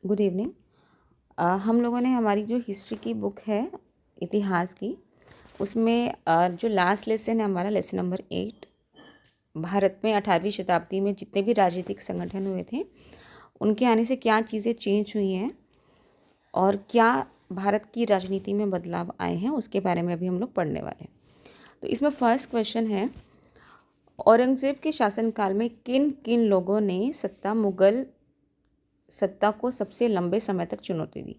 Good evening. हम लोगों ने हमारी जो हिस्ट्री की बुक है इतिहास की, उसमें जो लास्ट लेसन है हमारा लेसन नंबर 8, भारत में 18वीं शताब्दी में जितने भी राजनीतिक संगठन हुए थे उनके आने से क्या चीज़ें चेंज हुई हैं और क्या भारत की राजनीति में बदलाव आए हैं, उसके बारे में अभी हम लोग पढ़ने वाले हैं। तो इसमें फर्स्ट क्वेश्चन है, औरंगज़ेब के शासनकाल में किन किन लोगों ने मुग़ल सत्ता को सबसे लंबे समय तक चुनौती दी।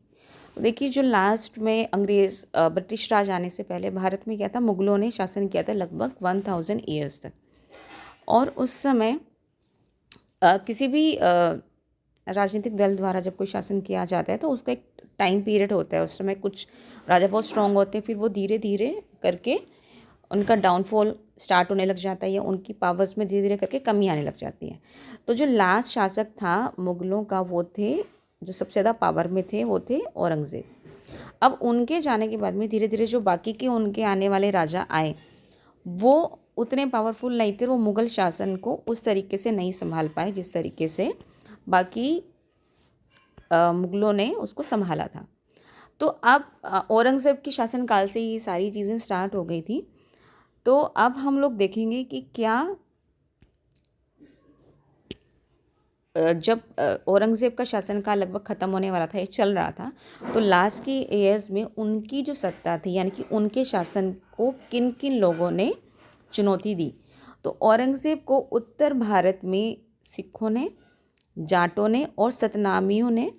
तो देखिए, जो लास्ट में ब्रिटिश राज आने से पहले भारत में क्या था, मुग़लों ने शासन किया था लगभग 1000 ईयर्स तक। और उस समय किसी भी राजनीतिक दल द्वारा जब कोई शासन किया जाता है तो उसका एक टाइम पीरियड होता है। उस समय कुछ राजा बहुत स्ट्रॉन्ग होते हैं, फिर वो धीरे धीरे करके उनका डाउनफॉल स्टार्ट होने लग जाता है या उनकी पावर्स में धीरे धीरे करके कमी आने लग जाती है। तो जो लास्ट शासक था मुग़लों का, वो थे, जो सबसे ज़्यादा पावर में थे, वो थे औरंगज़ेब। अब उनके जाने के बाद में धीरे धीरे जो बाकी के उनके आने वाले राजा आए, वो उतने पावरफुल नहीं थे। वो मुग़ल शासन को उस तरीके से नहीं संभाल पाए जिस तरीके से बाकी मुग़लों ने उसको संभाला था। तो अब औरंगज़ेब के शासनकाल से ये सारी चीज़ें स्टार्ट हो गई थी। तो अब हम लोग देखेंगे कि क्या जब औरंगज़ेब का शासनकाल लगभग ख़त्म होने वाला था, ये चल रहा था, तो लास्ट की ईयर्स में उनकी जो सत्ता थी, यानी कि उनके शासन को किन किन लोगों ने चुनौती दी। तो औरंगज़ेब को उत्तर भारत में सिखों ने, जाटों ने और सतनामियों ने,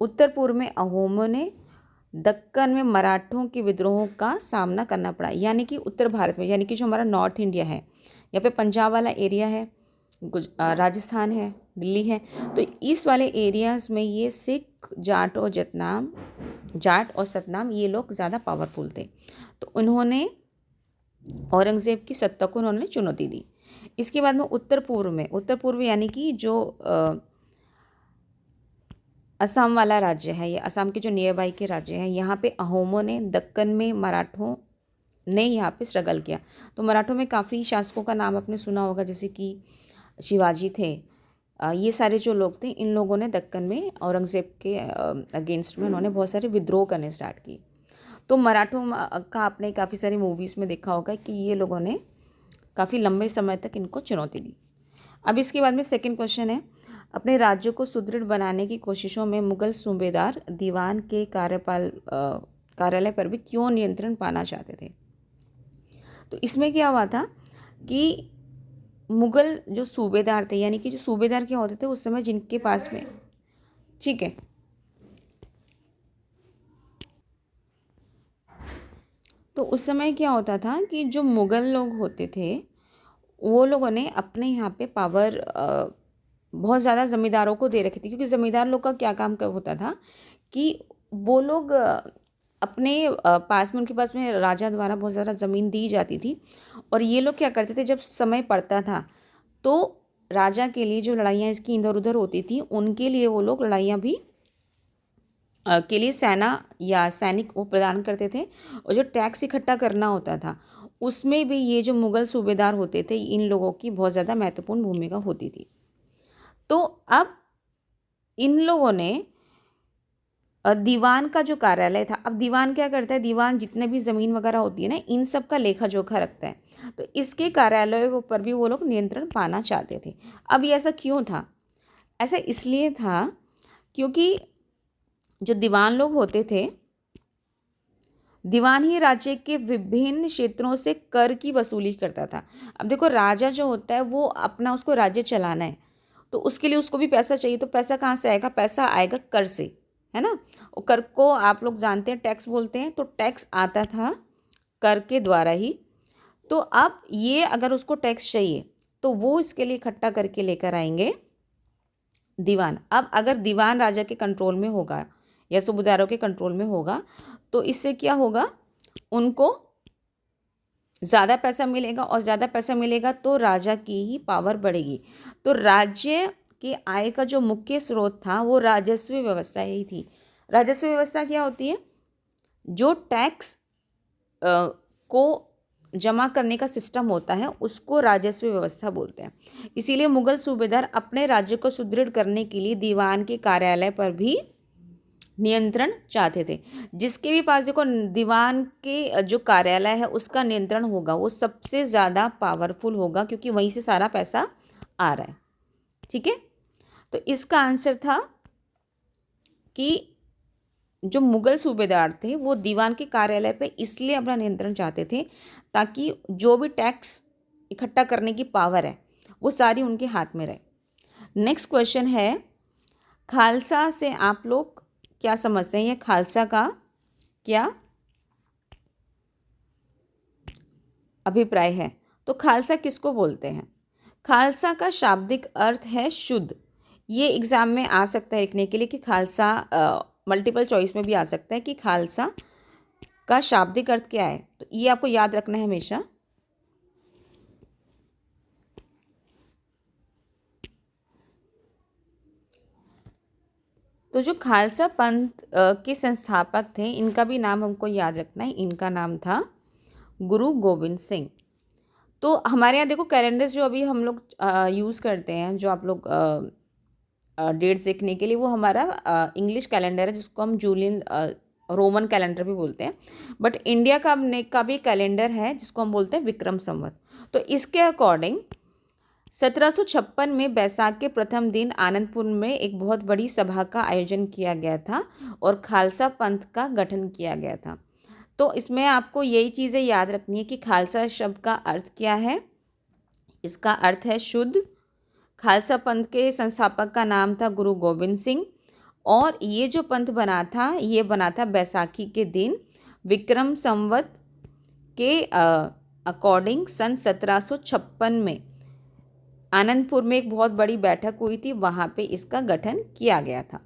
उत्तर पूर्व में अहोमों ने, दक्कन में मराठों के विद्रोहों का सामना करना पड़ा। यानी कि उत्तर भारत में, यानी कि जो हमारा नॉर्थ इंडिया है, यहाँ पे पंजाब वाला एरिया है, राजस्थान है, दिल्ली है, तो इस वाले एरियाज़ में ये सिख, जाट और सतनाम, ये लोग ज़्यादा पावरफुल थे। तो उन्होंने औरंगज़ेब की सत्ता को उन्होंने चुनौती दी। इसके बाद में उत्तर पूर्व यानी कि जो असम वाला राज्य है, ये असम के जो नियर बाई के राज्य हैं, यहाँ पे अहोमों ने, दक्कन में मराठों ने यहाँ पे स्ट्रगल किया। तो मराठों में काफ़ी शासकों का नाम आपने सुना होगा, जैसे कि शिवाजी थे। ये सारे जो लोग थे, इन लोगों ने दक्कन में औरंगज़ेब के अगेंस्ट में उन्होंने बहुत सारे विद्रोह करने स्टार्ट किए। तो मराठों का आपने काफ़ी सारी मूवीज़ में देखा होगा कि ये लोगों ने काफ़ी लंबे समय तक इनको चुनौती दी। अब इसके बाद में सेकंड क्वेश्चन है, अपने राज्य को सुदृढ़ बनाने की कोशिशों में मुग़ल सूबेदार दीवान के कार्यालय पर भी क्यों नियंत्रण पाना चाहते थे। तो इसमें क्या हुआ था कि मुग़ल जो सूबेदार थे, यानी कि जो सूबेदार क्या होते थे उस समय, जिनके पास में, ठीक है, तो उस समय क्या होता था कि जो मुग़ल लोग होते थे वो लोगों ने अपने यहाँ पे पावर बहुत ज़्यादा ज़मींदारों को दे रखी थी। क्योंकि ज़मींदार लोग का क्या काम होता था कि वो लोग अपने पास में, उनके पास में राजा द्वारा बहुत ज़्यादा ज़मीन दी जाती थी, और ये लोग क्या करते थे, जब समय पड़ता था तो राजा के लिए जो लड़ाइयाँ इसकी इधर उधर होती थी, उनके लिए वो लोग लड़ाइयाँ भी के लिए सेना या सैनिक वो प्रदान करते थे। और जो टैक्स इकट्ठा करना होता था उसमें भी ये जो मुग़ल सूबेदार होते थे, इन लोगों की बहुत ज़्यादा महत्वपूर्ण भूमिका होती थी। तो अब इन लोगों ने दीवान का जो कार्यालय था, अब दीवान क्या करता है, दीवान जितने भी ज़मीन वगैरह होती है ना, इन सब का लेखा जोखा रखता है। तो इसके कार्यालय पर भी वो लोग नियंत्रण पाना चाहते थे। अब ये ऐसा क्यों था? ऐसा इसलिए था क्योंकि जो दीवान लोग होते थे, दीवान ही राज्य के विभिन्न क्षेत्रों से कर की वसूली करता था। अब देखो, राजा जो होता है वो अपना, उसको राज्य चलाना है, तो उसके लिए उसको भी पैसा चाहिए। तो पैसा कहाँ से आएगा? पैसा आएगा कर से, है ना। और कर को आप लोग जानते हैं टैक्स बोलते हैं, तो टैक्स आता था कर के द्वारा ही। तो अब ये अगर उसको टैक्स चाहिए तो वो इसके लिए इकट्ठा करके लेकर आएंगे दीवान। अब अगर दीवान राजा के कंट्रोल में होगा या सूबेदारों के कंट्रोल में होगा तो इससे क्या होगा, उनको ज़्यादा पैसा मिलेगा, और ज़्यादा पैसा मिलेगा तो राजा की ही पावर बढ़ेगी। तो राज्य के आय का जो मुख्य स्रोत था वो राजस्व व्यवस्था ही थी। राजस्व व्यवस्था क्या होती है? जो टैक्स को जमा करने का सिस्टम होता है उसको राजस्व व्यवस्था बोलते हैं। इसीलिए मुगल सूबेदार अपने राज्य को सुदृढ़ करने के लिए दीवान के कार्यालय पर भी नियंत्रण चाहते थे। जिसके भी पास देखो दीवान के जो कार्यालय है उसका नियंत्रण होगा वो सबसे ज़्यादा पावरफुल होगा, क्योंकि वहीं से सारा पैसा आ रहा है। ठीक है, तो इसका आंसर था कि जो मुगल सूबेदार थे वो दीवान के कार्यालय पे इसलिए अपना नियंत्रण चाहते थे ताकि जो भी टैक्स इकट्ठा करने की पावर है वो सारी उनके हाथ में रहे। नेक्स्ट क्वेश्चन है, खालसा से आप लोग क्या समझते हैं? ये खालसा का क्या अभिप्राय है? तो खालसा किसको बोलते हैं? खालसा का शाब्दिक अर्थ है शुद्ध। ये एग्ज़ाम में आ सकता है लिखने के लिए कि खालसा मल्टीपल चॉइस में भी आ सकता है कि खालसा का शाब्दिक अर्थ क्या है। तो ये आपको याद रखना है हमेशा। तो जो खालसा पंथ के संस्थापक थे इनका भी नाम हमको याद रखना है। इनका नाम था गुरु गोविंद सिंह। तो हमारे यहाँ देखो कैलेंडर्स जो अभी हम लोग यूज़ करते हैं, जो आप लोग डेट्स देखने के लिए, वो हमारा इंग्लिश कैलेंडर है जिसको हम जूलियन रोमन कैलेंडर भी बोलते हैं। बट इंडिया का भी कैलेंडर है जिसको हम बोलते हैं विक्रम संवत। तो इसके अकॉर्डिंग 1756 में बैसाख के प्रथम दिन आनंदपुर में एक बहुत बड़ी सभा का आयोजन किया गया था और खालसा पंथ का गठन किया गया था। तो इसमें आपको यही चीज़ें याद रखनी है कि खालसा शब्द का अर्थ क्या है। इसका अर्थ है शुद्ध। खालसा पंथ के संस्थापक का नाम था गुरु गोविंद सिंह और ये जो पंथ बना था ये बना था बैसाखी के दिन विक्रम संवत के अकॉर्डिंग सन 1756 में आनंदपुर में एक बहुत बड़ी बैठक हुई थी, वहाँ पे इसका गठन किया गया था।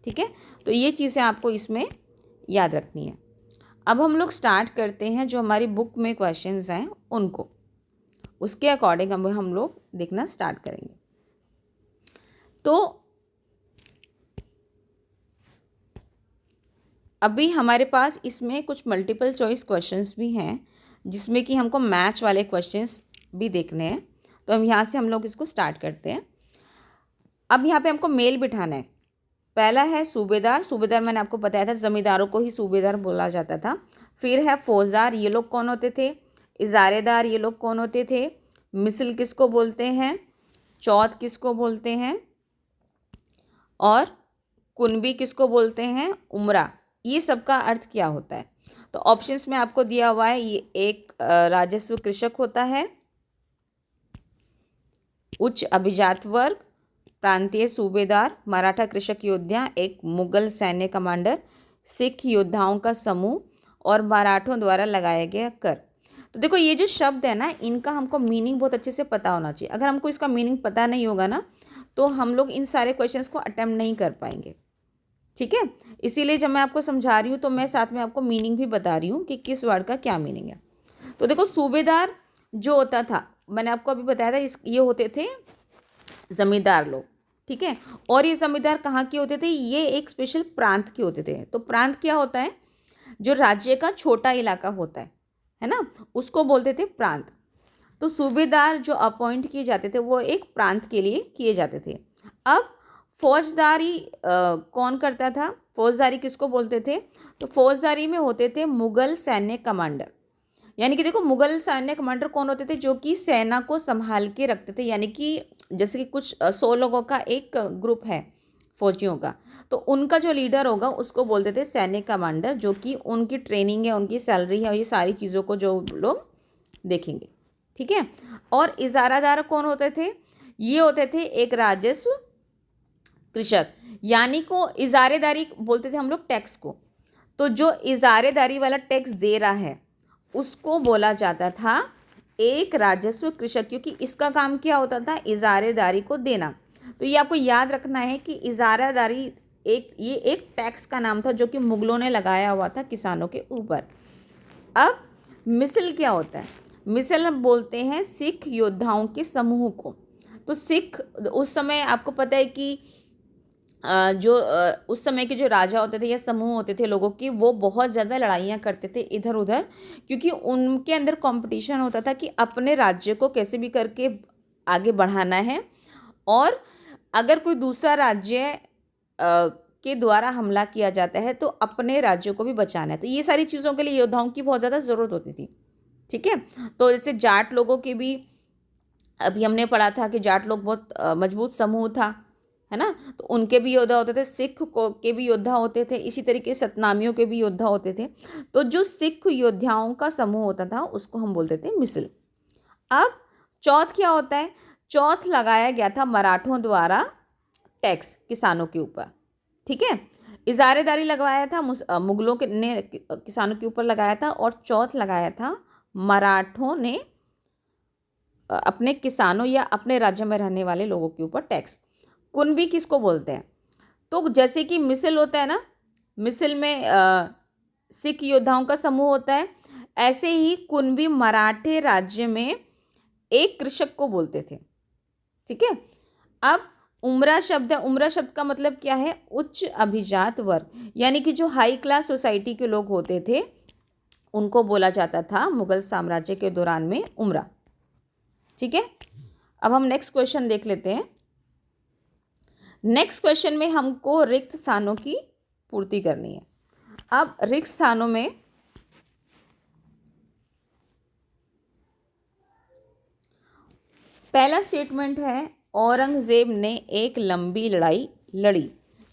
ठीक है, तो ये चीज़ें आपको इसमें याद रखनी है। अब हम लोग स्टार्ट करते हैं जो हमारी बुक में क्वेश्चंस हैं उनको, उसके अकॉर्डिंग हम लोग देखना स्टार्ट करेंगे। तो अभी हमारे पास इसमें कुछ मल्टीपल चॉइस क्वेश्चंस भी हैं जिसमें कि हमको मैच वाले क्वेश्चंस भी देखने हैं। तो हम यहाँ से हम लोग इसको स्टार्ट करते हैं। अब यहाँ पे हमको मेल बिठाना है। पहला है सूबेदार। सूबेदार मैंने आपको बताया था ज़मींदारों को ही सूबेदार बोला जाता था। फिर है फौजदार, ये लोग कौन होते थे? इजारेदार, ये लोग कौन होते थे? मिसल किसको बोलते हैं? चौथ किसको बोलते हैं? और कुनबी किसको बोलते हैं? उमरा। ये सब का अर्थ क्या होता है? तो ऑप्शंस में आपको दिया हुआ है। ये एक राजस्व कृषक होता है, उच्च अभिजात वर्ग, प्रांतीय सूबेदार, मराठा कृषक योद्धा, एक मुगल सैन्य कमांडर, सिख योद्धाओं का समूह और मराठों द्वारा लगाया गया कर। तो देखो ये जो शब्द है ना, इनका हमको मीनिंग बहुत अच्छे से पता होना चाहिए। अगर हमको इसका मीनिंग पता नहीं होगा ना तो हम लोग इन सारे क्वेश्चंस को अटेम्प्ट नहीं कर पाएंगे। ठीक है, इसीलिए जब मैं आपको समझा रही हूँ तो मैं साथ में आपको मीनिंग भी बता रही हूँ कि किस वर्ड का क्या मीनिंग है। तो देखो सूबेदार जो होता था, मैंने आपको अभी बताया था, ये होते थे जमींदार लोग। ठीक है, और ये जमींदार कहाँ के होते थे? ये एक स्पेशल प्रांत के होते थे। तो प्रांत क्या होता है? जो राज्य का छोटा इलाका होता है ना, उसको बोलते थे प्रांत। तो सूबेदार जो अपॉइंट किए जाते थे वो एक प्रांत के लिए किए जाते थे। अब फौजदारी कौन करता था? फौजदारी किसको बोलते थे? तो फौजदारी में होते थे मुगल सैन्य कमांडर। यानी कि देखो मुगल सैन्य कमांडर कौन होते थे? जो कि सेना को संभाल के रखते थे। यानी कि जैसे कि कुछ 100 लोगों का एक ग्रुप है फौजियों का, तो उनका जो लीडर होगा उसको बोलते थे सैन्य कमांडर, जो कि उनकी ट्रेनिंग है, उनकी सैलरी है और ये सारी चीज़ों को जो लोग देखेंगे। ठीक है, और इजारादार कौन होते थे? ये होते थे एक राजस्व कृषक। यानी को इजारेदारी बोलते थे हम लोग टैक्स को। तो जो इजारेदारी वाला टैक्स दे रहा है उसको बोला जाता था एक राजस्व कृषक, क्योंकि इसका काम क्या होता था? इजारेदारी को देना। तो ये आपको याद रखना है कि इजारादारी ये एक टैक्स का नाम था जो कि मुगलों ने लगाया हुआ था किसानों के ऊपर। अब मिसल क्या होता है? मिसल बोलते हैं सिख योद्धाओं के समूह को। तो सिख उस समय आपको पता है कि जो उस समय के जो राजा होते थे या समूह होते थे लोगों की, वो बहुत ज़्यादा लड़ाइयाँ करते थे इधर उधर, क्योंकि उनके अंदर कंपटीशन होता था कि अपने राज्य को कैसे भी करके आगे बढ़ाना है, और अगर कोई दूसरा राज्य के द्वारा हमला किया जाता है तो अपने राज्यों को भी बचाना है। तो ये सारी चीज़ों के लिए योद्धाओं की बहुत ज़्यादा ज़रूरत होती थी। ठीक है, तो जैसे जाट लोगों की भी अभी हमने पढ़ा था कि जाट लोग बहुत मजबूत समूह था, है ना, तो उनके भी योद्धा होते थे, सिख को के भी योद्धा होते थे, इसी तरीके से सतनामियों के भी योद्धा होते थे। तो जो सिख योद्धाओं का समूह होता था उसको हम बोलते थे मिसल। अब चौथ क्या होता है? चौथ लगाया गया था मराठों द्वारा टैक्स किसानों के ऊपर। ठीक है, इजारेदारी लगवाया था मुगलों के ने किसानों के ऊपर लगाया था, और चौथ लगाया था मराठों ने अपने किसानों या अपने राज्य में रहने वाले लोगों के ऊपर टैक्स। कुणबी किसको बोलते हैं? तो जैसे कि मिसल होता है ना, मिसल में सिख योद्धाओं का समूह होता है, ऐसे ही कुणबी मराठे राज्य में एक कृषक को बोलते थे। ठीक है, अब उमरा शब्द है, उमरा शब्द का मतलब क्या है? उच्च अभिजात वर्ग, यानी कि जो हाई क्लास सोसाइटी के लोग होते थे उनको बोला जाता था मुगल साम्राज्य के दौरान में उमरा। ठीक है, अब हम नेक्स्ट क्वेश्चन देख लेते हैं। नेक्स्ट क्वेश्चन में हमको रिक्त स्थानों की पूर्ति करनी है। अब रिक्त स्थानों में पहला स्टेटमेंट है, औरंगजेब ने एक लंबी लड़ाई लड़ी।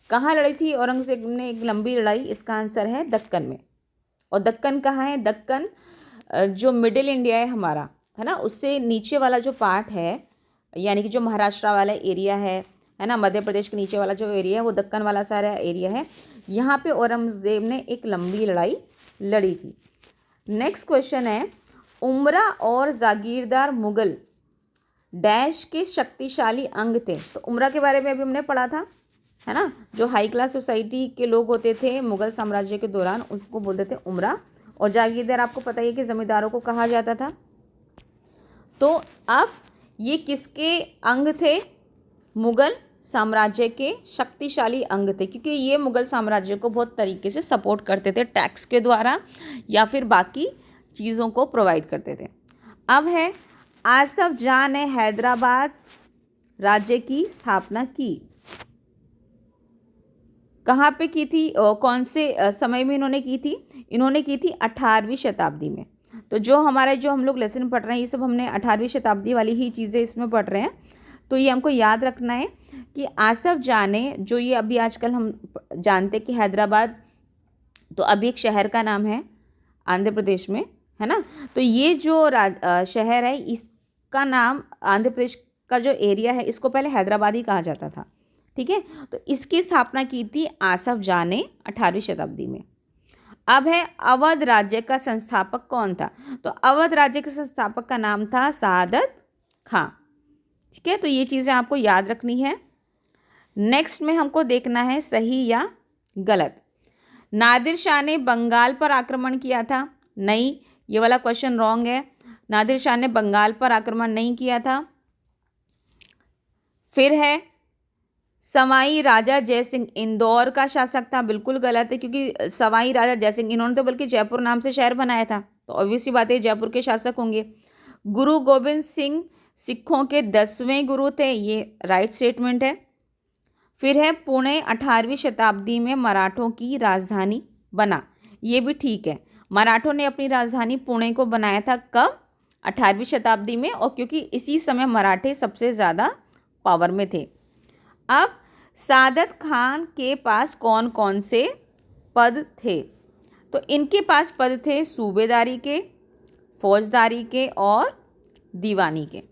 कहाँ लड़ी थी औरंगजेब ने एक लंबी लड़ाई? इसका आंसर है दक्कन में। और दक्कन कहाँ है? दक्कन जो मिडिल इंडिया है हमारा, है ना, उससे नीचे वाला जो पार्ट है, यानी कि जो महाराष्ट्र वाला एरिया है ना, मध्य प्रदेश के नीचे वाला जो एरिया है वो दक्कन वाला सारा एरिया है। यहाँ पे औरंगजेब ने एक लंबी लड़ाई लड़ी थी। नेक्स्ट क्वेश्चन है, उमरा और जागीरदार मुगल डैश के शक्तिशाली अंग थे। तो उमरा के बारे में अभी हमने पढ़ा था, है ना, जो हाई क्लास सोसाइटी के लोग होते थे मुगल साम्राज्य के दौरान उनको बोलते थे उमरा। और जागीरदार आपको पता ही है कि ज़मींदारों को कहा जाता था। तो अब ये किसके अंग थे? मुगल साम्राज्य के शक्तिशाली अंग थे, क्योंकि ये मुगल साम्राज्य को बहुत तरीके से सपोर्ट करते थे, टैक्स के द्वारा या फिर बाकी चीज़ों को प्रोवाइड करते थे। अब है, आसफ जाह ने हैदराबाद राज्य की स्थापना की। कहाँ पे की थी? कौन से समय में इन्होंने की थी? इन्होंने की थी 18वीं शताब्दी में। तो जो हमारे जो हम लोग लेसन पढ़ रहे हैं ये सब हमने 18वीं शताब्दी वाली ही चीज़ें इसमें पढ़ रहे हैं। तो ये हमको याद रखना है कि आसफ जाह ने, जो ये अभी आजकल हम जानते हैं कि हैदराबाद तो अभी एक शहर का नाम है आंध्र प्रदेश में, है ना, तो ये जो शहर है इसका नाम, आंध्र प्रदेश का जो एरिया है इसको पहले हैदराबाद ही कहा जाता था। ठीक है, तो इसकी स्थापना की थी आसफ जाह ने 18वीं शताब्दी में। अब है, अवध राज्य का संस्थापक कौन था? तो अवध राज्य के संस्थापक का नाम था सादत खां। ठीक है, तो ये चीज़ें आपको याद रखनी है। नेक्स्ट में हमको देखना है सही या गलत। नादिर शाह ने बंगाल पर आक्रमण किया था? नहीं, ये वाला क्वेश्चन रॉन्ग है। नादिर शाह ने बंगाल पर आक्रमण नहीं किया था। फिर है, सवाई राजा जयसिंह इंदौर का शासक था? बिल्कुल गलत है, क्योंकि सवाई राजा जयसिंह इन्होंने तो बल्कि जयपुर नाम से शहर बनाया था, तो ऑब्वियस सी बात है जयपुर के शासक होंगे। गुरु गोबिंद सिंह सिखों के 10वें गुरु थे, ये राइट स्टेटमेंट है। फिर है, पुणे 18वीं शताब्दी में मराठों की राजधानी बना, ये भी ठीक है। मराठों ने अपनी राजधानी पुणे को बनाया था कब? 18वीं शताब्दी में, और क्योंकि इसी समय मराठे सबसे ज़्यादा पावर में थे। अब सादत खान के पास कौन कौन से पद थे? तो इनके पास पद थे सूबेदारी के, फौजदारी के और दीवानी के।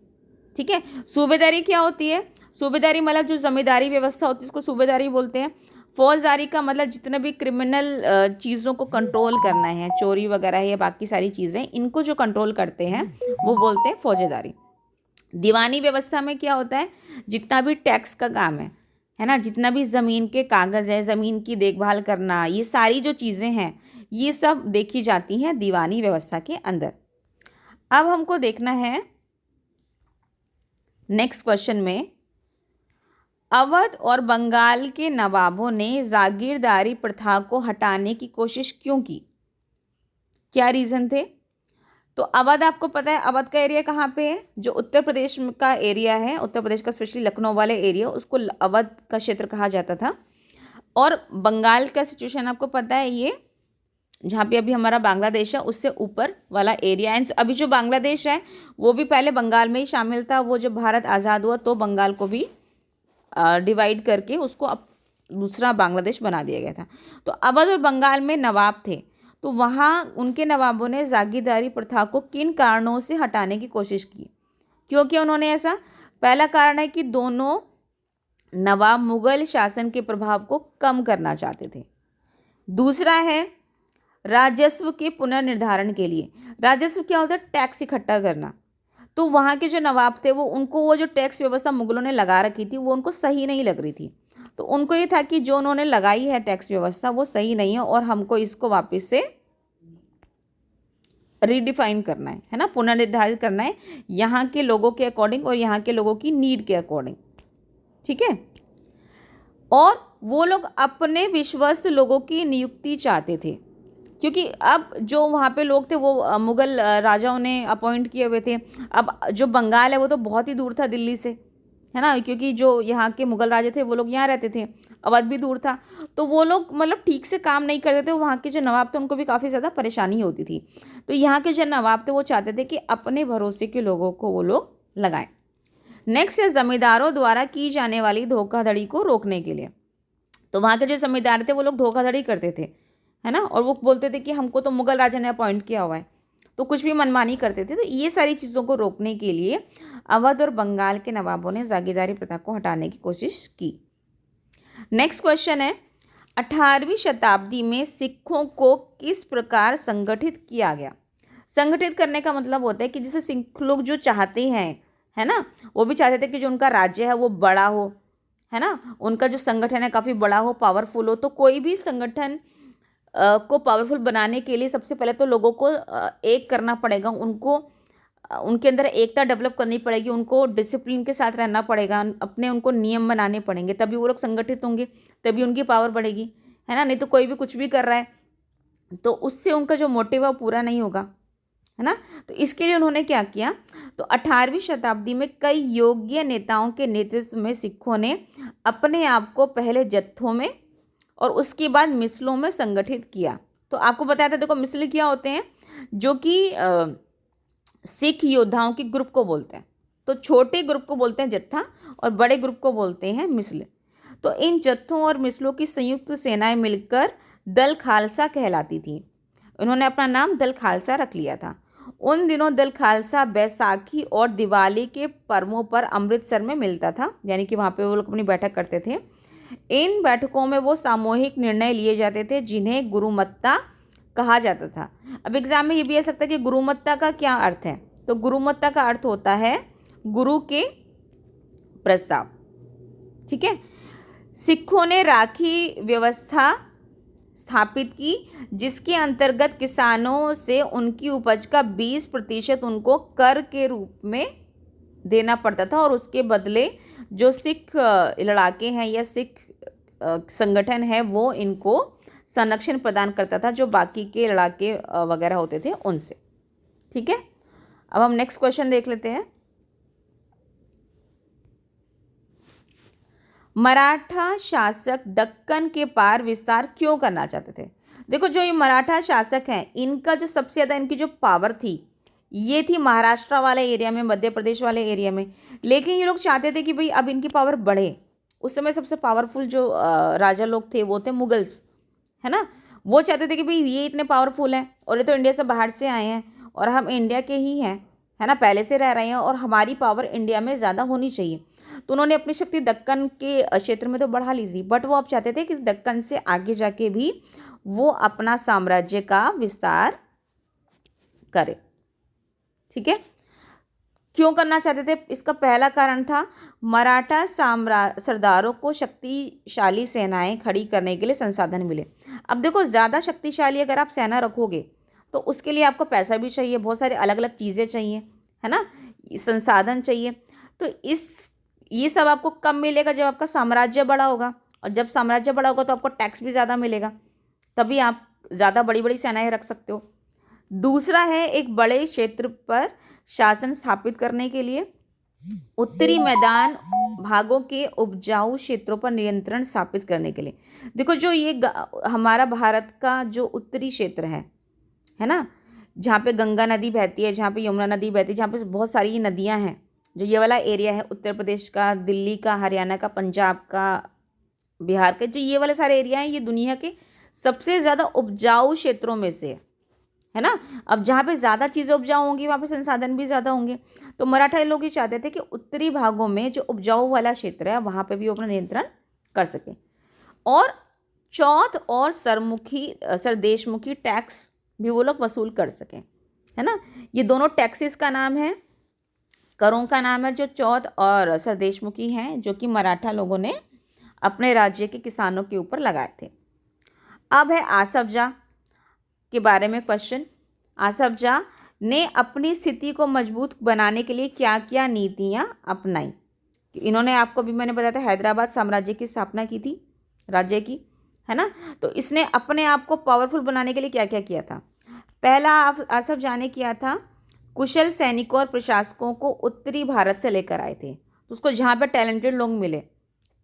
ठीक है, सूबेदारी क्या होती है? सूबेदारी मतलब जो जमींदारी व्यवस्था होती है उसको सूबेदारी बोलते हैं। फौजदारी का मतलब जितने भी क्रिमिनल चीज़ों को कंट्रोल करना है, चोरी वगैरह या बाकी सारी चीज़ें, इनको जो कंट्रोल करते हैं वो बोलते हैं फौजदारी। दीवानी व्यवस्था में क्या होता है? जितना भी टैक्स का काम है ना, जितना भी ज़मीन के कागज़ है, ज़मीन की देखभाल करना, ये सारी जो चीज़ें हैं ये सब देखी जाती हैं दीवानी व्यवस्था के अंदर। अब हमको देखना है नेक्स्ट क्वेश्चन में, अवध और बंगाल के नवाबों ने जागीरदारी प्रथा को हटाने की कोशिश क्यों की? क्या रीज़न थे? तो अवध आपको पता है, अवध का एरिया कहाँ पे है? जो उत्तर प्रदेश का एरिया है, उत्तर प्रदेश का स्पेशली लखनऊ वाले एरिया, उसको अवध का क्षेत्र कहा जाता था। और बंगाल का सिचुएशन आपको पता है, ये जहाँ पे अभी हमारा बांग्लादेश है उससे ऊपर वाला एरिया। एंड अभी जो बांग्लादेश है वो भी पहले बंगाल में ही शामिल था। वो जब भारत आज़ाद हुआ तो बंगाल को भी डिवाइड करके उसको अब दूसरा बांग्लादेश बना दिया गया था। तो अवध और बंगाल में नवाब थे, तो वहाँ उनके नवाबों ने जागीरदारी प्रथा को किन कारणों से हटाने की कोशिश की? क्योंकि उन्होंने ऐसा, पहला कारण है कि दोनों नवाब मुगल शासन के प्रभाव को कम करना चाहते थे। दूसरा है राजस्व के पुनर्निर्धारण के लिए। राजस्व क्या होता है? टैक्स इकट्ठा करना। तो वहाँ के जो नवाब थे वो, उनको वो जो टैक्स व्यवस्था मुगलों ने लगा रखी थी वो उनको सही नहीं लग रही थी। तो उनको ये था कि जो उन्होंने लगाई है टैक्स व्यवस्था वो सही नहीं है और हमको इसको वापस से रीडिफाइन करना है ना, पुनर्निर्धारित करना है यहाँ के लोगों के अकॉर्डिंग और यहाँ के लोगों की नीड के अकॉर्डिंग। ठीक है। और वो लोग अपने विश्वस्त लोगों की नियुक्ति चाहते थे, क्योंकि अब जो वहाँ पे लोग थे वो मुग़ल राजाओं ने अपॉइंट किए हुए थे। अब जो बंगाल है वो तो बहुत ही दूर था दिल्ली से, है ना, क्योंकि जो यहाँ के मुग़ल राजा थे वो लोग यहाँ रहते थे, अवध भी दूर था। तो वो लोग मतलब ठीक से काम नहीं करते थे। वहाँ के जो नवाब थे उनको भी काफ़ी ज़्यादा परेशानी होती थी। तो यहाँ के जो नवाब थे वो चाहते थे कि अपने भरोसे के लोगों को वो लोग लगाएं। नेक्स्ट है जमींदारों द्वारा की जाने वाली धोखाधड़ी को रोकने के लिए। तो वहाँ के जो जमींदार थे वो लोग धोखाधड़ी करते थे, है ना, और वो बोलते थे कि हमको तो मुगल राजा ने अपॉइंट किया हुआ है, तो कुछ भी मनमानी करते थे। तो ये सारी चीज़ों को रोकने के लिए अवध और बंगाल के नवाबों ने जागीरदारी प्रथा को हटाने की कोशिश की। नेक्स्ट क्वेश्चन है, 18वीं शताब्दी में सिखों को किस प्रकार संगठित किया गया? संगठित करने का मतलब होता है कि जैसे सिख लोग जो चाहते हैं, है ना, वो भी चाहते थे कि जो उनका राज्य है वो बड़ा हो, है ना, उनका जो संगठन है काफ़ी बड़ा हो, पावरफुल हो। तो कोई भी संगठन को पावरफुल बनाने के लिए सबसे पहले तो लोगों को एक करना पड़ेगा, उनको उनके अंदर एकता डेवलप करनी पड़ेगी, उनको डिसिप्लिन के साथ रहना पड़ेगा, अपने उनको नियम बनाने पड़ेंगे, तभी वो लोग संगठित होंगे, तभी उनकी पावर बढ़ेगी, है ना। नहीं तो कोई भी कुछ भी कर रहा है तो उससे उनका जो मोटिव है वो पूरा नहीं होगा, है ना। तो इसके लिए उन्होंने क्या किया, तो 18वीं शताब्दी में कई योग्य नेताओं के नेतृत्व में सिखों ने अपने आप को पहले जत्थों में और उसके बाद मिसलों में संगठित किया। तो आपको बताया था, देखो मिसल क्या होते हैं, जो कि सिख योद्धाओं के ग्रुप को बोलते हैं। तो छोटे ग्रुप को बोलते हैं जत्था और बड़े ग्रुप को बोलते हैं मिसल। तो इन जत्थों और मिसलों की संयुक्त सेनाएं मिलकर दल खालसा कहलाती थी। उन्होंने अपना नाम दल खालसा रख लिया था। उन दिनों दल खालसा बैसाखी और दिवाली के पर्वों पर अमृतसर में मिलता था, यानी कि वहाँ पे वो लोग अपनी बैठक करते थे। इन बैठकों में वो सामूहिक निर्णय लिए जाते थे जिन्हें गुरुमत्ता कहा जाता था। अब एग्जाम में ये भी आ सकता है कि गुरुमत्ता का क्या अर्थ है, तो गुरुमत्ता का अर्थ होता है गुरु के प्रस्ताव। ठीक है। सिखों ने राखी व्यवस्था स्थापित की, जिसके अंतर्गत किसानों से उनकी उपज का 20% उनको कर के रूप में देना पड़ता था और उसके बदले जो सिख लड़ाके हैं या सिख संगठन है वो इनको संरक्षण प्रदान करता था, जो बाकी के लड़ाके वगैरह होते थे उनसे। ठीक है। अब हम नेक्स्ट क्वेश्चन देख लेते हैं। मराठा शासक दक्कन के पार विस्तार क्यों करना चाहते थे? देखो, जो ये मराठा शासक हैं इनका जो सबसे ज़्यादा इनकी जो पावर थी ये थी महाराष्ट्र वाले एरिया में, मध्य प्रदेश वाले एरिया में। लेकिन ये लोग चाहते थे कि भाई अब इनकी पावर बढ़े। उस समय सबसे पावरफुल जो राजा लोग थे वो थे मुगल्स, है ना। वो चाहते थे कि भाई ये इतने पावरफुल हैं और ये तो इंडिया से बाहर से आए हैं और हम इंडिया के ही हैं, है ना, पहले से रह रहे हैं और हमारी पावर इंडिया में ज़्यादा होनी चाहिए। तो उन्होंने अपनी शक्ति दक्कन के क्षेत्र में तो बढ़ा ली थी, बट वो अब चाहते थे कि दक्कन से आगे जाके भी वो अपना साम्राज्य का विस्तार करे। ठीक है। क्यों करना चाहते थे? इसका पहला कारण था मराठा सरदारों को शक्तिशाली सेनाएं खड़ी करने के लिए संसाधन मिले। अब देखो, ज़्यादा शक्तिशाली अगर आप सेना रखोगे तो उसके लिए आपको पैसा भी चाहिए, बहुत सारी अलग अलग चीज़ें चाहिए, है ना, संसाधन चाहिए। तो ये सब आपको कब मिलेगा? जब आपका साम्राज्य बड़ा होगा, और जब साम्राज्य बड़ा होगा तो आपको टैक्स भी ज़्यादा मिलेगा, तभी आप ज़्यादा बड़ी बड़ी सेनाएं रख सकते हो। दूसरा है एक बड़े क्षेत्र पर शासन स्थापित करने के लिए। उत्तरी मैदान भागों के उपजाऊ क्षेत्रों पर नियंत्रण स्थापित करने के लिए। देखो जो ये हमारा भारत का जो उत्तरी क्षेत्र है ना, जहाँ पे गंगा नदी बहती है, जहाँ पे यमुना नदी बहती है, जहाँ पे बहुत सारी नदियाँ हैं, जो ये वाला एरिया है उत्तर प्रदेश का, दिल्ली का, हरियाणा का, पंजाब का, बिहार का, जो ये वाले सारे एरिया हैं, ये दुनिया के सबसे ज़्यादा उपजाऊ क्षेत्रों में से है ना। अब जहाँ पे ज़्यादा चीज़ें उपजाऊ होंगी वहाँ पे संसाधन भी ज़्यादा होंगे। तो मराठा लोग ये चाहते थे कि उत्तरी भागों में जो उपजाऊ वाला क्षेत्र है वहाँ पे भी वो अपना नियंत्रण कर सके, और चौथ और सरदेशमुखी टैक्स भी वो लोग वसूल कर सकें, है ना। ये दोनों टैक्सेस का नाम है, करों का नाम है, जो चौथ और सरदेशमुखी हैं, जो कि मराठा लोगों ने अपने राज्य के किसानों के ऊपर लगाए थे। अब है आसफ जाह के बारे में क्वेश्चन। आसफ जाह ने अपनी स्थिति को मजबूत बनाने के लिए क्या क्या नीतियाँ अपनाई? इन्होंने, आपको भी मैंने बताया था, हैदराबाद साम्राज्य की स्थापना की थी, राज्य की, है ना। तो इसने अपने आप को पावरफुल बनाने के लिए क्या क्या किया था? पहला आसफ जाह ने किया था, कुशल सैनिकों और प्रशासकों को उत्तरी भारत से लेकर आए थे। तो उसको जहाँ पे टैलेंटेड लोग मिले,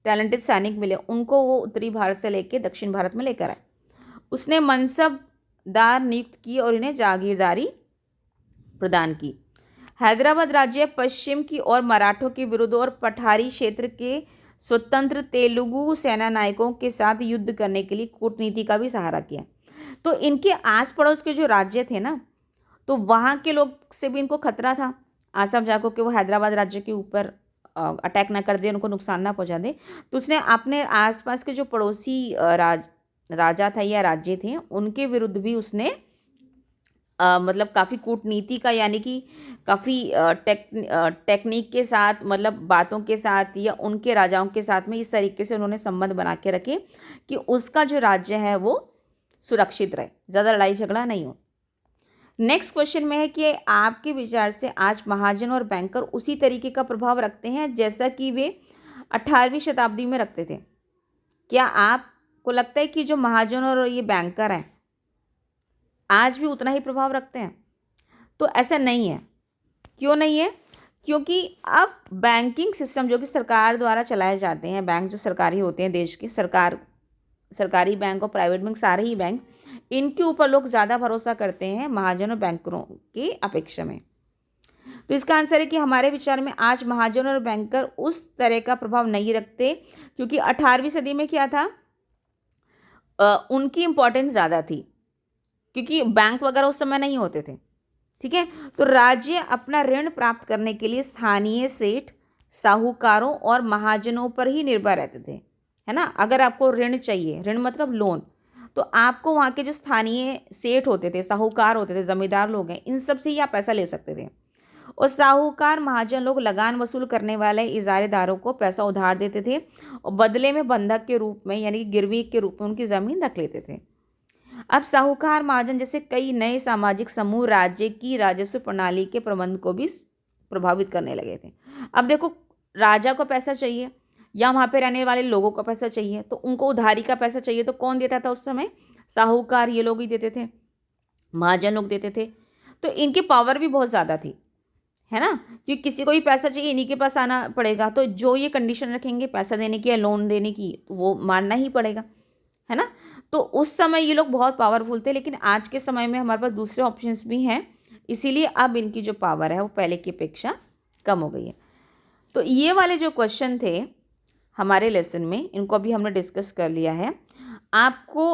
टैलेंटेड सैनिक मिले, उनको वो उत्तरी भारत से लेके दक्षिण भारत में लेकर आए। उसने मनसबदार नियुक्त किए और इन्हें जागीरदारी प्रदान की। हैदराबाद राज्य पश्चिम की ओर मराठों के विरुद्ध और पठारी क्षेत्र के स्वतंत्र तेलुगु सेना नायकों के साथ युद्ध करने के लिए कूटनीति का भी सहारा किया। तो इनके आस पड़ोस के जो राज्य थे ना, तो वहाँ के लोग से भी इनको खतरा था आसफ जाह को, कि वो हैदराबाद राज्य के ऊपर अटैक ना कर दे, उनको नुकसान ना पहुँचा दे। तो उसने अपने आसपास के जो पड़ोसी राजा था या राज्य थे, उनके विरुद्ध भी उसने मतलब काफ़ी कूटनीति का, यानी कि काफ़ी टेक्निक के साथ, मतलब बातों के साथ, या उनके राजाओं के साथ में इस तरीके से उन्होंने संबंध बना के रखे कि उसका जो राज्य है वो सुरक्षित रहे, ज़्यादा लड़ाई झगड़ा नहीं हो। नेक्स्ट क्वेश्चन में है कि आपके विचार से आज महाजन और बैंकर उसी तरीके का प्रभाव रखते हैं जैसा कि वे 18वीं शताब्दी में रखते थे? क्या आपको लगता है कि जो महाजन और ये बैंकर हैं आज भी उतना ही प्रभाव रखते हैं? तो ऐसा नहीं है। क्यों नहीं है? क्योंकि अब बैंकिंग सिस्टम जो कि सरकार द्वारा चलाए जाते हैं, बैंक जो सरकारी होते हैं देश के, सरकारी बैंक और प्राइवेट बैंक, सारे ही बैंक, इनके ऊपर लोग ज़्यादा भरोसा करते हैं महाजन और बैंकरों की अपेक्षा में। तो इसका आंसर है कि हमारे विचार में आज महाजन और बैंकर उस तरह का प्रभाव नहीं रखते, क्योंकि 18वीं सदी में क्या था, उनकी इम्पोर्टेंस ज़्यादा थी, क्योंकि बैंक वगैरह उस समय नहीं होते थे, ठीक है। तो राज्य अपना ऋण प्राप्त करने के लिए स्थानीय सेठ, साहूकारों और महाजनों पर ही निर्भर रहते थे, है ना। अगर आपको ऋण चाहिए, ऋण मतलब लोन, तो आपको वहाँ के जो स्थानीय सेठ होते थे, साहूकार होते थे, जमींदार लोग हैं, इन सब से ही आप पैसा ले सकते थे। और साहूकार महाजन लोग लगान वसूल करने वाले इजारेदारों को पैसा उधार देते थे और बदले में बंधक के रूप में, यानी कि गिरवी के रूप में उनकी ज़मीन रख लेते थे। अब साहूकार महाजन जैसे कई नए सामाजिक समूह राज्य की राजस्व प्रणाली के प्रबंध को भी प्रभावित करने लगे थे। अब देखो, राजा को पैसा चाहिए या वहाँ पे रहने वाले लोगों को पैसा चाहिए, तो उनको उधारी का पैसा चाहिए, तो कौन देता था उस समय? साहूकार, ये लोग ही देते थे, महाजन लोग देते थे। तो इनकी पावर भी बहुत ज़्यादा थी, है ना, कि किसी को भी पैसा चाहिए इन्हीं के पास आना पड़ेगा। तो जो ये कंडीशन रखेंगे पैसा देने की या लोन देने की, तो वो मानना ही पड़ेगा, है ना। तो उस समय ये लोग बहुत पावरफुल थे, लेकिन आज के समय में हमारे पास दूसरे ऑप्शंस भी हैं, इसीलिए अब इनकी जो पावर है वो पहले की अपेक्षा कम हो गई है। तो ये वाले जो क्वेश्चन थे हमारे लेसन में, इनको अभी हमने डिस्कस कर लिया है। आपको